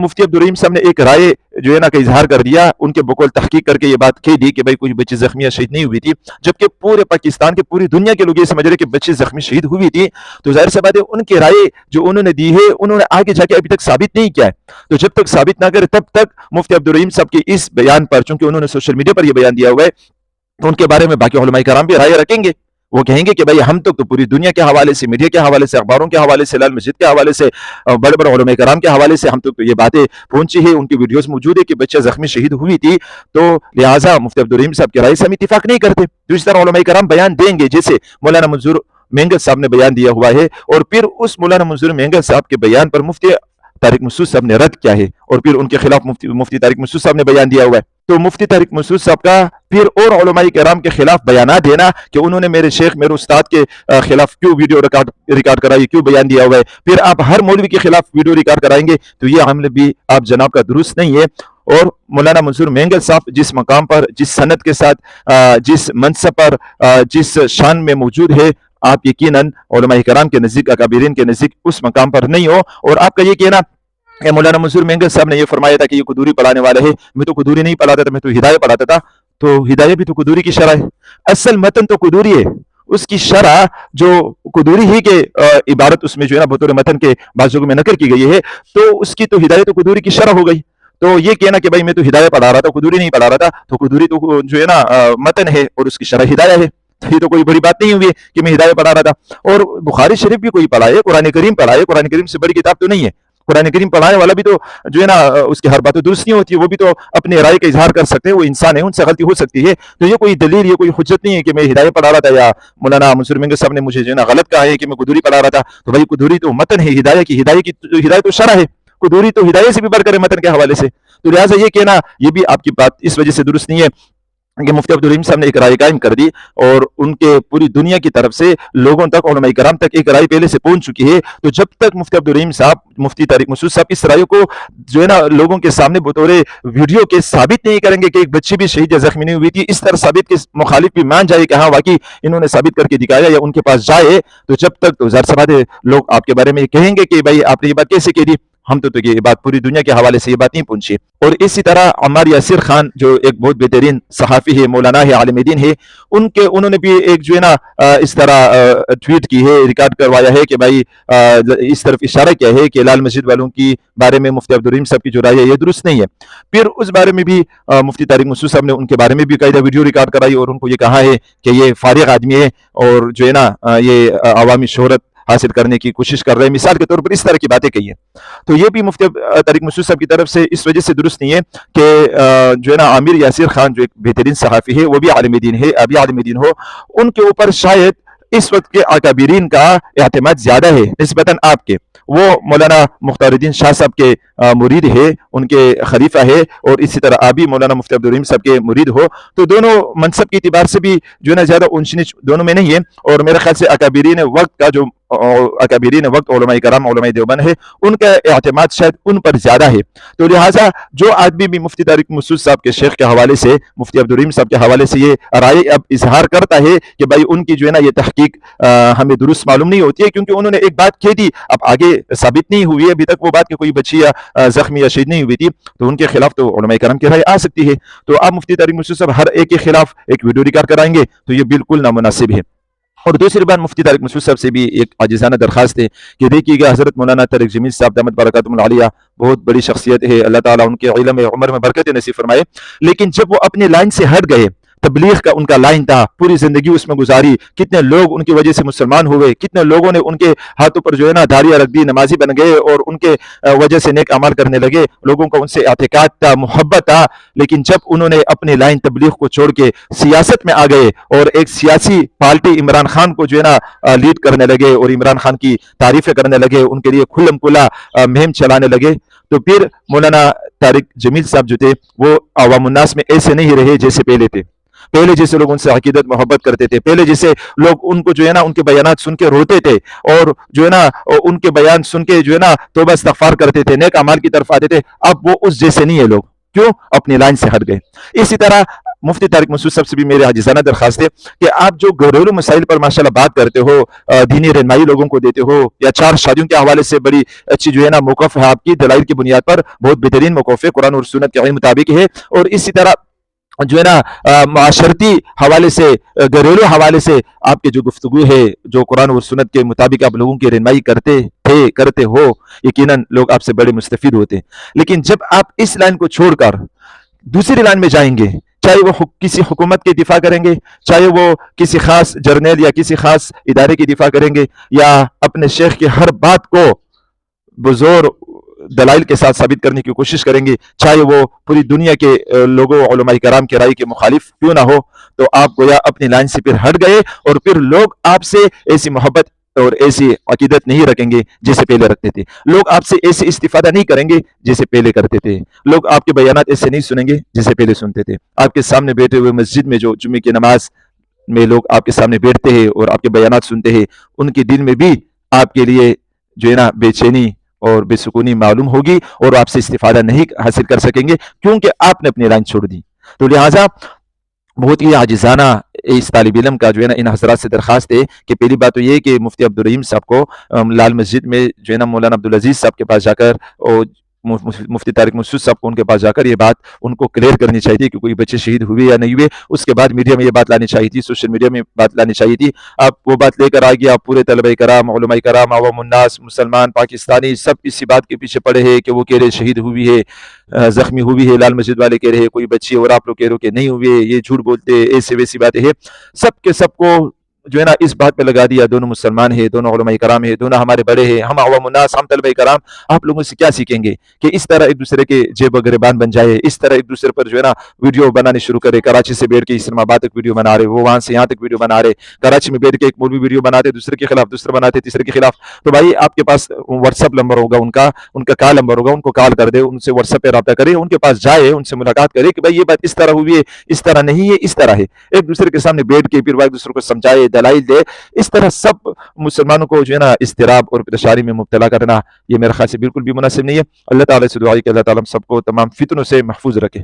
मुफ्ती अब्दुल रहीम साहब ने एक राय जो है ना का इजहार कर दिया, उनके बकौल तहकीक करके ये बात कह दी कि भाई कुछ बच्चे जख्मी या शहीद नहीं हुई थी, जबकि पूरे पाकिस्तान के पूरी दुनिया के लोग ये समझ रहे कि बच्चे जख्मी शहीद हुई थी। तो जाहिर सी बात है उनकी राय जो उन्होंने दी है उन्होंने आगे जाके अभी तक साबित नहीं किया है। तो जब तक साबित ना करे तब तक मुफ्ती अब्दुल रहीम साहब के इस बयान पर, चूंकि उन्होंने सोशल मीडिया पर यह बयान दिया हुआ है, तो उनके बारे में बाकी उलमाए कराम भी राय रखेंगे। वो कहेंगे कि भाई हम तो पूरी दुनिया के हवाले से, मीडिया के हवाले से, अखबारों के हवाले से, लाल मस्जिद के हवाले से, बड़े बड़े उलमाए कराम के हवाले से हम तो ये बातें पहुंची है, उनकी वीडियोस मौजूद है कि बच्चा जख्मी शहीद हुई थी, तो लिहाजा मुफ्ती अब्दुल रहीम साहब की राय से हम इत्तेफाक नहीं करते। तो इस तरह उलमाए कराम बयान देंगे, जैसे मौलाना मंजूर मेंगल साहब ने बयान दिया हुआ है, और फिर उस मौलाना मंजूर मेंगल साहब के बयान पर मुफ्ती तारिक मसूद साहब ने रद्द किया है, और फिर उनके खिलाफ मुफ्ती तारिक मसूद साहब ने बयान दिया हुआ है। तो मुफ्ती तारिक मसूद साहब का फिर और उलमाए कराम के खिलाफ बयान देना कि उन्होंने मेरे शेख, मेरे उस्ताद के खिलाफ क्यों वीडियो रिकॉर्ड कराई, क्यों बयान दिया हुआ है, फिर आप हर मौलवी के खिलाफ वीडियो रिकॉर्ड कराएंगे, तो ये अमल भी आप जनाब का दुरुस्त नहीं है। और मौलाना मंजूर मेंगल साहब जिस मकाम पर, जिस सनद के साथ, जिस मनसब पर, जिस शान में मौजूद है, आप यकीनन उलमाए कराम के नज़दीक, अकाबिरीन के नज़दीक उस मकाम पर नहीं हो। और आपका ये कहना मौलाना मंजूर मेंगल साहब ने यह फरमाया था कि ये कुदूरी पढ़ाने वाला है, मैं तो कुदूरी नहीं पढ़ाता था, मैं तो हिदायत पढ़ाता था, तो हिदायत भी तो कुदूरी की शरह है। असल मतन तो कुदूरी है, उसकी शरह जो कुदूरी ही के इबारत उसमें जो है ना बतौर मतन के बाजों में नकल की गई है, तो उसकी तो हिदायत तो कुदूरी की शरह हो गई। तो ये कहना कि भाई मैं तो हिदायत पढ़ा रहा था, कुदूरी नहीं पढ़ा रहा था, तो कुदूरी तो जो है ना मतन है और उसकी शरह हिदायत है। ये तो कोई बड़ी बात नहीं हुई कि मैं हिदायत पढ़ा रहा था। और बुखारी शरीफ भी कोई पढ़ा है, कुरान करीम पढ़ा है, कुरान करीम से बड़ी किताब तो नहीं है। कुरान करीम पढ़ाने वाला भी तो जो है ना उसकी हर बात तो दुरुस्त नहीं होती है, वो भी तो अपने राय का इजहार कर सकते हैं, वो इंसान है, उनसे गलती हो सकती है। तो ये कोई दलील, ये कोई हुज्जत नहीं है कि मैं हिदायत पढ़ा रहा था या मौलाना मंसूर मेंगल साहब ने मुझे जो है ना गलत कहा है कि मैं कुदूरी पढ़ा रहा था। तो भाई कुदूरी तो मतन है, हिदायत तो शरह है, कुदूरी तो हिदायत से भी बढ़कर है मतन के हवाले से। तो लिहाजा ये कहना, ये भी आपकी बात इस वजह से दुरुस्त नहीं है कि मुफ्ती अब्दुल रहीम साहब ने एक राय कायम कर दी, और उनके पूरी दुनिया की तरफ से लोगों तक, उलमाए कराम तक एक राय पहले से पहुंच चुकी है। तो जब तक मुफ्ती अब्दुल रहीम साहब, मुफ्ती तारिक मसूद साहब इस राय को जो है ना लोगों के सामने बतौर वीडियो के साबित नहीं करेंगे कि एक बच्ची भी शहीद या जख्मी नहीं हुई थी, इस तरह साबित के मुखालिफ भी मान जाए कि हाँ वाकई इन्होंने साबित करके दिखाया, या उनके पास जाए, तो जब तक तो ज़ाहिर सी बात है लोग आपके बारे में कहेंगे कि भाई आपने ये बात कैसे कह दी, हम तो ये बात पूरी दुनिया के हवाले से ये बात नहीं पहुंची। और इसी तरह अम्मार यासिर खान जो एक बहुत बेहतरीन सहाफ़ी है, मौलाना है, आलिम दीन है, उन्होंने भी एक जो है ना इस तरह ट्वीट की है, रिकॉर्ड करवाया है कि भाई इस तरफ इशारा किया है कि लाल मस्जिद वालों की बारे में मुफ्ती अब्दुल रहीम साहब की जो राय है ये दुरुस्त नहीं है। फिर उस बारे में भी मुफ्ती तारिक मसूद साहब ने उनके बारे में भी कायदा वीडियो रिकॉर्ड कराई, और उनको ये कहा है कि ये फारिग आदमी है, और जो है ना ये अवामी शोहरत हासिल करने की कोशिश कर रहे हैं, मिसाल के तौर पर इस तरह की बातें कही है। तो ये भी मुफ्ती तारिक मसूद साहब की तरफ से इस वजह से दुरुस्त नहीं है कि जो है ना आमिर यासिर खान जो एक बेहतरीन सहाफ़ी है, वो भी आलिम दीन है, अभी आलिम दीन हो, उनके ऊपर शायद इस वक्त के अकाबिरीन का एतमाद ज्यादा है निस्बतन आपके। वो मौलाना मुख्तारुद्दीन शाह साहब के मुरीद है, उनके खलीफा है, और इसी तरह आप भी मौलाना मुफ्ती अब्दुल रहीम साहब के मुरीद हो, तो दोनों मनसब के एतबार से भी जो है ना ज़्यादा ऊंच नीच दोनों में नहीं है। और मेरे ख्याल से अकाबिरीन वक्त का जो अकाबिरीन वक्त उलमाए कराम, उलमाए देवबंद है, उनका एतमाद शायद उन पर ज़्यादा है। तो लिहाजा जो आदमी भी मुफ्ती तारिक मसूद साहब के शेख के हवाले से, मुफ्ती अब्दुल रहीम साहब के हवाले से ये राय अब इजहार करता है कि भाई उनकी जो है ना ये तहकीक हमें दुरुस्त मालूम नहीं होती है, क्योंकि उन्होंने एक बात कह दी, अब आगे साबित नहीं हुई है अभी तक वो बात कि कोई बच्ची या जख्मी या शहीद नहीं हुई थी, तो उनके खिलाफ तो उलमाए कराम की राय आ सकती है। तो आप मुफ्ती तारिक मसूद साहब हर एक के खिलाफ एक वीडियो रिकॉर्ड कराएंगे, तो ये बिल्कुल नामुनासिब है। और दूसरी बात, मुफ्ती तारिक मसूद साहब से भी एक आजिज़ाना दरखास्त है कि देखिएगा, हज़रत मौलाना तारिक जमील साहब दामत बरकातुहुल आलिया बहुत बड़ी शख्सियत है, अल्लाह ताला उनके इल्म उम्र में बरकत नसीब फरमाए, लेकिन जब वो अपने लाइन से हट गए, तबलीग का उनका लाइन था, पूरी जिंदगी उसमें गुजारी, कितने लोग उनकी वजह से मुसलमान हुए, कितने लोगों ने उनके हाथों पर जो है ना धारियां रख दी, नमाजी बन गए और उनके वजह से नेक अमल करने लगे, लोगों का उनसे एतकाद था, मोहब्बत था। लेकिन जब उन्होंने अपनी लाइन तबलीग को छोड़ के सियासत में आ गए और एक सियासी पार्टी इमरान खान को जो है ना लीड करने लगे और इमरान खान की तारीफें करने लगे, उनके लिए खुल्लम खुला मुहिम चलाने लगे, तो फिर मौलाना तारिक जमील साहब जो थे वो अवामुन्नास में ऐसे नहीं रहे जैसे पहले थे। पहले जैसे लोग उनसे अकीदत मोहब्बत करते थे, पहले जैसे लोग उनको जो है ना उनके बयानात सुन के रोते थे और जो है ना उनके बयान सुन के जो है ना तौबा इस्तगफार करते थे, नेक अमाल की तरफ आते थे, अब वो उस जैसे नहीं है लोग। क्यों? अपनी लाइन से हट गए। इसी तरह مفتی طارق مسعود صاحب سے بھی میرے عاجزانہ درخواست ہے کہ آپ جو گھریلو مسائل پر ماشاءاللہ بات کرتے ہو، دینی رہنمائی لوگوں کو دیتے ہو، یا 4 شادیوں کے حوالے سے بڑی اچھی جو ہے نا موقف ہے آپ کی، دلائل کی بنیاد پر بہت بہترین موقف ہے، قرآن اور سنت کے مطابق ہے، اور اسی طرح جو ہے نا معاشرتی حوالے سے، گھریلو حوالے سے آپ کے جو گفتگو ہے، جو قرآن اور سنت کے مطابق آپ لوگوں کی رہنمائی کرتے ہو، یقیناً لوگ آپ سے بڑے مستفید ہوتے ہیں۔ لیکن جب آپ اس لائن کو چھوڑ کر دوسری لائن میں جائیں گے، چاہے وہ کسی حکومت کے دفاع کریں گے، چاہے وہ کسی خاص جرنیل یا کسی خاص ادارے کی دفاع کریں گے، یا اپنے شیخ کی ہر بات کو بزور دلائل کے ساتھ ثابت کرنے کی کوشش کریں گے، چاہے وہ پوری دنیا کے لوگوں علماء کرام کے رائے کے مخالف کیوں نہ ہو، تو آپ گویا اپنی لائن سے پھر ہٹ گئے، اور پھر لوگ آپ سے ایسی محبت اور ایسی عقیدت نہیں رکھیں گے جیسے پہلے رکھتے تھے، لوگ آپ سے ایسے استفادہ نہیں کریں گے جیسے پہلے کرتے تھے، لوگ آپ کے بیانات ایسے نہیں سنیں گے جیسے پہلے سنتے تھے۔ آپ کے سامنے بیٹھے ہوئے مسجد میں جو جمعے کی نماز میں لوگ آپ کے سامنے بیٹھتے ہیں اور آپ کے بیانات سنتے ہیں، ان کے دل میں بھی آپ کے لیے جو ہے نا بے چینی اور بے سکونی معلوم ہوگی، اور آپ سے استفادہ نہیں حاصل کر سکیں گے، کیونکہ آپ نے اپنی لائن چھوڑ دی۔ تو لہٰذا بہت ہی عاجزانہ اس طالب علم کا جو ہے نا ان حضرات سے درخواست ہے کہ پہلی بات تو یہ کہ مفتی عبدالرحیم صاحب کو لال مسجد میں جو ہے نا مولانا عبدالعزیز صاحب کے پاس جا کر، اور مفتی طارق مسعود صاحب کو ان کے پاس جا کر یہ بات ان کو کلیئر کرنی چاہیے تھی کہ کوئی بچے شہید ہوئے یا نہیں ہوئے۔ اس کے بعد میڈیا میں یہ بات لانی چاہیے تھی، سوشل میڈیا میں بات لانی چاہیے تھی۔ آپ وہ بات لے کر آ گیا، پورے طلبہ کرام، علماء کرام، عوام الناس، مسلمان، پاکستانی سب اسی بات کے پیچھے پڑے ہیں کہ وہ کہہ رہے شہید ہوئی ہے، زخمی ہوئی ہے، لال مسجد والے کہہ رہے کوئی بچی، اور آپ لوگ کہہ رہے کہ نہیں ہوئے، یہ جھوٹ بولتے، ایسے ویسی باتیں ہیں۔ سب کے سب کو جو ہے نا اس بات پہ لگا دیا، دونوں مسلمان ہیں، دونوں علماء کرام ہیں، دونوں ہمارے بڑے ہیں، ہم عوام الناس، ہم طلبہ کرام آپ لوگوں سے کیا سیکھیں گے کہ اس طرح ایک دوسرے کے جیب و گریبان بن جائے، اس طرح ایک دوسرے پر جو ہے نا ویڈیو بنانے شروع کرے، کراچی سے بیٹھ کے اسلام آباد تک ویڈیو بنا رہے، وہ وہاں سے یہاں تک ویڈیو بنا رہے، کراچی میں بیٹھ کے ایک مولوی ویڈیو بناتے دوسرے کے خلاف، دوسرے بناتے تیسرے کے خلاف۔ تو بھائی آپ کے پاس واٹس ایپ نمبر ہوگا، ان کا کال نمبر ہوگا، ان کو کال کر دے، ان سے واٹس ایپ پہ رابطہ کرے، ان کے پاس جائے، ان سے ملاقات کرے کہ بھائی یہ بات اس طرح ہوئی ہے، اس طرح نہیں ہے، اس طرح ہے، ایک دوسرے کے سامنے بیٹھ کے پھر وہ ایک دوسرے کو سمجھائے، دلائل دے۔ اس طرح سب مسلمانوں کو جو ہے نا اضطراب اور پریشانی میں مبتلا کرنا، یہ میرے خیال سے بالکل بھی مناسب نہیں ہے۔ اللہ تعالیٰ سے دعا ہے کہ اللہ تعالیٰ ہم سب کو تمام فتنوں سے محفوظ رکھے۔